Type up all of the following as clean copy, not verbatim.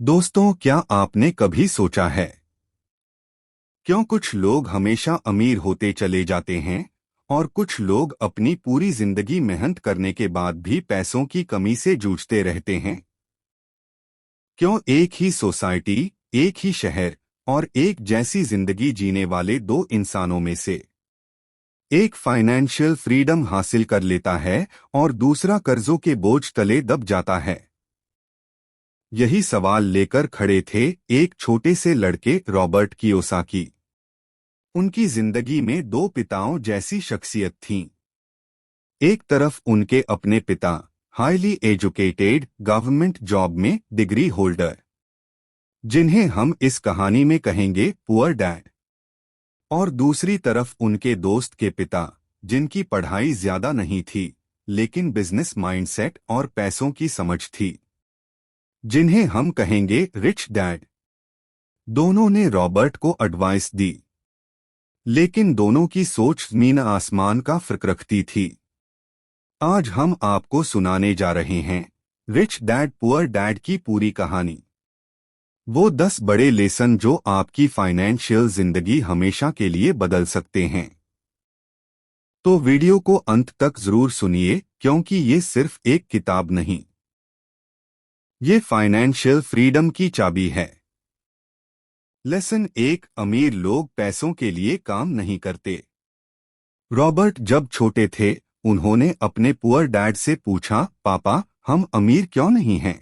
दोस्तों, क्या आपने कभी सोचा है क्यों कुछ लोग हमेशा अमीर होते चले जाते हैं और कुछ लोग अपनी पूरी जिंदगी मेहनत करने के बाद भी पैसों की कमी से जूझते रहते हैं? क्यों एक ही सोसाइटी, एक ही शहर और एक जैसी जिंदगी जीने वाले दो इंसानों में से एक फाइनेंशियल फ्रीडम हासिल कर लेता है और दूसरा कर्जों के बोझ तले दब जाता है? यही सवाल लेकर खड़े थे एक छोटे से लड़के रॉबर्ट कियोसाकी। उनकी जिंदगी में दो पिताओं जैसी शख्सियत थीं। एक तरफ उनके अपने पिता, हाईली एजुकेटेड गवर्नमेंट जॉब में डिग्री होल्डर, जिन्हें हम इस कहानी में कहेंगे पुअर डैड। और दूसरी तरफ उनके दोस्त के पिता, जिनकी पढ़ाई ज्यादा नहीं थी लेकिन बिजनेस माइंडसेट और पैसों की समझ थी, जिन्हें हम कहेंगे रिच डैड। दोनों ने रॉबर्ट को एडवाइस दी, लेकिन दोनों की सोच जमीन आसमान का फर्क रखती थी। आज हम आपको सुनाने जा रहे हैं रिच डैड पुअर डैड की पूरी कहानी। वो 10 बड़े लेसन जो आपकी फाइनेंशियल जिंदगी हमेशा के लिए बदल सकते हैं। तो वीडियो को अंत तक जरूर सुनिए, क्योंकि ये सिर्फ एक किताब नहीं, ये फाइनेंशियल फ्रीडम की चाबी है। लेसन 1, अमीर लोग पैसों के लिए काम नहीं करते। रॉबर्ट जब छोटे थे, उन्होंने अपने पुअर डैड से पूछा, पापा, हम अमीर क्यों नहीं हैं?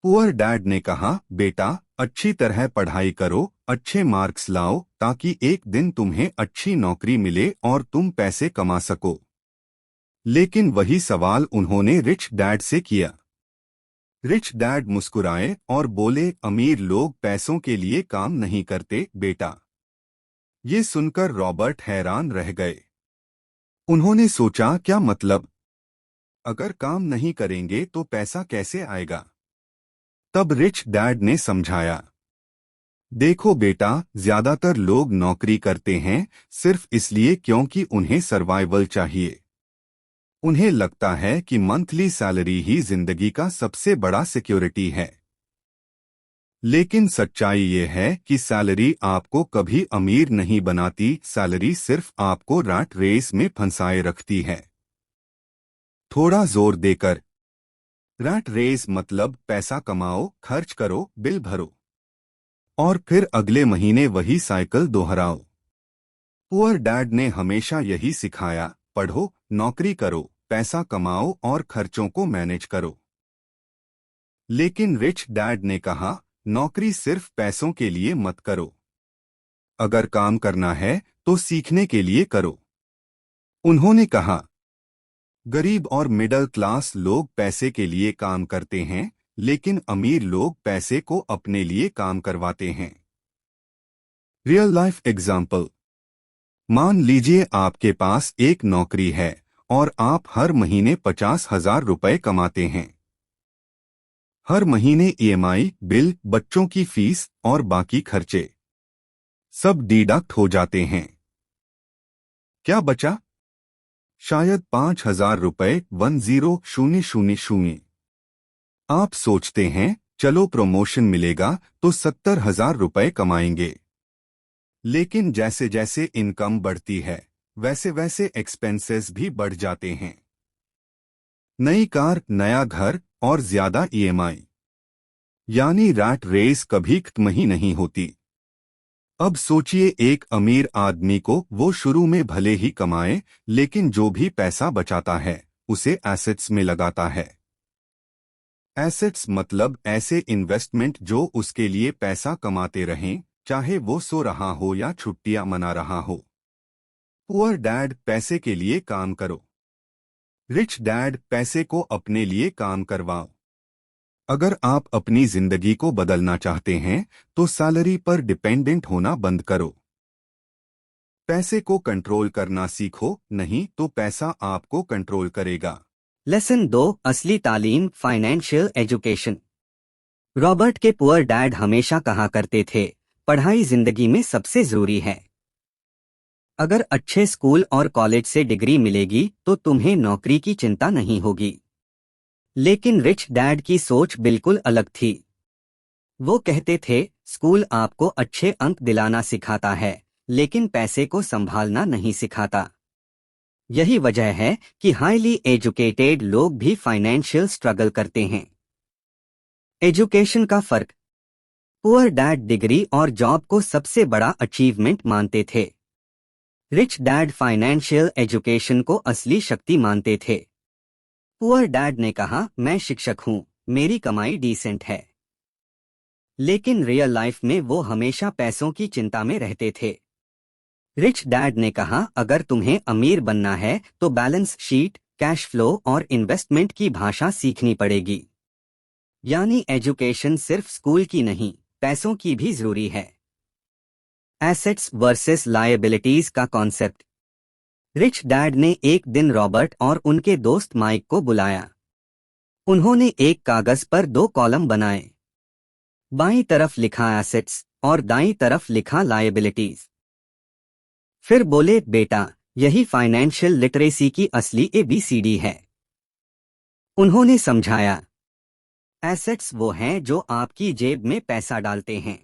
पुअर डैड ने कहा, बेटा, अच्छी तरह पढ़ाई करो, अच्छे मार्क्स लाओ, ताकि एक दिन तुम्हें अच्छी नौकरी मिले और तुम पैसे कमा सको। लेकिन वही सवाल उन्होंने रिच डैड से किया। रिच डैड मुस्कुराए और बोले, अमीर लोग पैसों के लिए काम नहीं करते, बेटा। ये सुनकर रॉबर्ट हैरान रह गए। उन्होंने सोचा, क्या मतलब? अगर काम नहीं करेंगे तो पैसा कैसे आएगा? तब रिच डैड ने समझाया, देखो बेटा, ज्यादातर लोग नौकरी करते हैं सिर्फ इसलिए क्योंकि उन्हें सर्वाइवल चाहिए। उन्हें लगता है कि मंथली सैलरी ही जिंदगी का सबसे बड़ा सिक्योरिटी है। लेकिन सच्चाई ये है कि सैलरी आपको कभी अमीर नहीं बनाती, सैलरी सिर्फ आपको रैट रेस में फंसाए रखती है। थोड़ा जोर देकर, रैट रेस मतलब पैसा कमाओ, खर्च करो, बिल भरो और फिर अगले महीने वही साइकिल दोहराओ। पुअर डैड ने हमेशा यही सिखाया, पढ़ो, नौकरी करो, पैसा कमाओ और खर्चों को मैनेज करो। लेकिन रिच डैड ने कहा, नौकरी सिर्फ पैसों के लिए मत करो। अगर काम करना है तो सीखने के लिए करो। उन्होंने कहा, गरीब और मिडिल क्लास लोग पैसे के लिए काम करते हैं, लेकिन अमीर लोग पैसे को अपने लिए काम करवाते हैं। रियल लाइफ एग्जाम्पल, मान लीजिए आपके पास एक नौकरी है और आप हर महीने 50,000 रुपए कमाते हैं। हर महीने ईएमआई, बिल, बच्चों की फीस और बाकी खर्चे सब डिडक्ट हो जाते हैं। क्या बचा? शायद 5,000 रुपए 10,000। आप सोचते हैं, चलो प्रमोशन मिलेगा तो 70,000 रुपए कमाएंगे। लेकिन जैसे जैसे इनकम बढ़ती है, वैसे वैसे एक्सपेंसेस भी बढ़ जाते हैं। नई कार, नया घर और ज्यादा ईएमआई, यानी रैट रेस कभी खत्म ही नहीं होती। अब सोचिए, एक अमीर आदमी को वो शुरू में भले ही कमाए, लेकिन जो भी पैसा बचाता है उसे एसेट्स में लगाता है। एसेट्स मतलब ऐसे इन्वेस्टमेंट जो उसके लिए पैसा कमाते रहें, चाहे वो सो रहा हो या छुट्टियां मना रहा हो। पुअर डैड, पैसे के लिए काम करो। रिच डैड, पैसे को अपने लिए काम करवाओ। अगर आप अपनी जिंदगी को बदलना चाहते हैं तो सैलरी पर डिपेंडेंट होना बंद करो। पैसे को कंट्रोल करना सीखो, नहीं तो पैसा आपको कंट्रोल करेगा। लेसन 2, असली तालीम, फाइनेंशियल एजुकेशन। रॉबर्ट के पुअर डैड हमेशा कहा करते थे, पढ़ाई जिंदगी में सबसे जरूरी है। अगर अच्छे स्कूल और कॉलेज से डिग्री मिलेगी तो तुम्हें नौकरी की चिंता नहीं होगी। लेकिन रिच डैड की सोच बिल्कुल अलग थी। वो कहते थे, स्कूल आपको अच्छे अंक दिलाना सिखाता है, लेकिन पैसे को संभालना नहीं सिखाता। यही वजह है कि हाईली एजुकेटेड लोग भी फाइनेंशियल स्ट्रगल करते हैं। एजुकेशन का फर्क। पुअर डैड डिग्री और जॉब को सबसे बड़ा अचीवमेंट मानते थे। रिच डैड फाइनेंशियल एजुकेशन को असली शक्ति मानते थे। पुअर डैड ने कहा, मैं शिक्षक हूं, मेरी कमाई डिसेंट है। लेकिन रियल लाइफ में वो हमेशा पैसों की चिंता में रहते थे। रिच डैड ने कहा, अगर तुम्हें अमीर बनना है तो बैलेंस शीट, कैश फ्लो और इन्वेस्टमेंट की भाषा सीखनी पड़ेगी। यानी एजुकेशन सिर्फ स्कूल की नहीं, पैसों की भी जरूरी है। एसेट्स वर्सेस लायबिलिटीज का कॉन्सेप्ट। रिच डैड ने एक दिन रॉबर्ट और उनके दोस्त माइक को बुलाया। उन्होंने एक कागज पर 2 कॉलम बनाए। बाईं तरफ लिखा एसेट्स और दाईं तरफ लिखा लायबिलिटीज। फिर बोले, बेटा, यही फाइनेंशियल लिटरेसी की असली ABCD है। उन्होंने समझाया, एसेट्स वो हैं जो आपकी जेब में पैसा डालते हैं।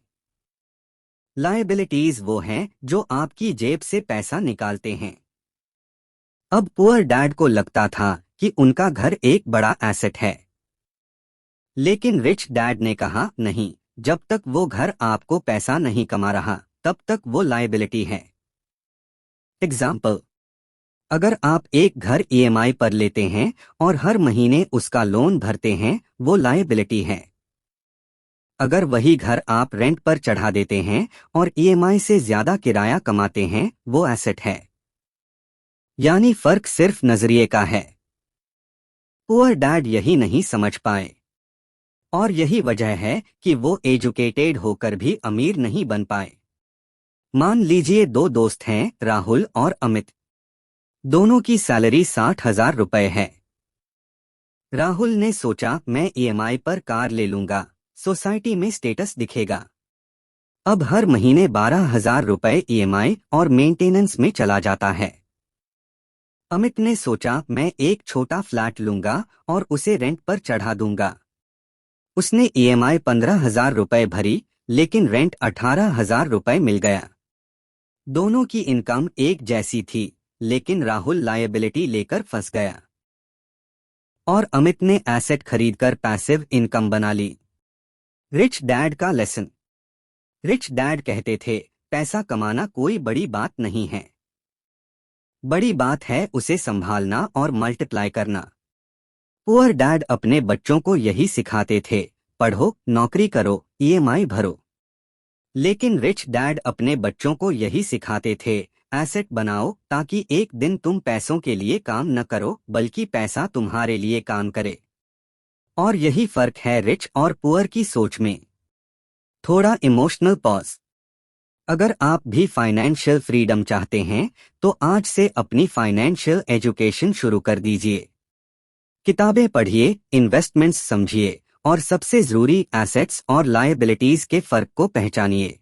लायबिलिटीज वो हैं जो आपकी जेब से पैसा निकालते हैं। अब पुअर डैड को लगता था कि उनका घर एक बड़ा एसेट है। लेकिन रिच डैड ने कहा, नहीं, जब तक वो घर आपको पैसा नहीं कमा रहा, तब तक वो लायबिलिटी है। एग्जाम्पल, अगर आप एक घर EMI पर लेते हैं और हर महीने उसका लोन भरते हैं, वो लायबिलिटी है। अगर वही घर आप रेंट पर चढ़ा देते हैं और EMI से ज्यादा किराया कमाते हैं, वो एसेट है। यानी फर्क सिर्फ नजरिए का है। पुअर डैड यही नहीं समझ पाए और यही वजह है कि वो एजुकेटेड होकर भी अमीर नहीं बन पाए। मान लीजिए 2 दोस्त हैं, राहुल और अमित। दोनों की सैलरी 60,000 रुपए है। राहुल ने सोचा, मैं EMI पर कार ले लूंगा, सोसाइटी में स्टेटस दिखेगा। अब हर महीने 12,000 रुपए EMI और मेंटेनेंस में चला जाता है। अमित ने सोचा, मैं एक छोटा फ्लैट लूंगा और उसे रेंट पर चढ़ा दूंगा। उसने EMI 15,000 रुपए भरी, लेकिन रेंट 18,000 रुपए मिल गया। दोनों की इनकम एक जैसी थी, लेकिन राहुल लायबिलिटी लेकर फंस गया और अमित ने एसेट खरीदकर पैसिव इनकम बना ली। रिच डैड का लेसन। रिच डैड कहते थे, पैसा कमाना कोई बड़ी बात नहीं है, बड़ी बात है उसे संभालना और मल्टीप्लाई करना। पुअर डैड अपने बच्चों को यही सिखाते थे, पढ़ो, नौकरी करो, EMI भरो। लेकिन रिच डैड अपने बच्चों को यही सिखाते थे, एसेट बनाओ ताकि एक दिन तुम पैसों के लिए काम न करो, बल्कि पैसा तुम्हारे लिए काम करे। और यही फर्क है रिच और पुअर की सोच में। थोड़ा इमोशनल पॉज। अगर आप भी फाइनेंशियल फ्रीडम चाहते हैं, तो आज से अपनी फाइनेंशियल एजुकेशन शुरू कर दीजिए। किताबें पढ़िए, इन्वेस्टमेंट्स समझिए और सबसे जरूरी एसेट्स और लायबिलिटीज के फर्क को पहचानिए।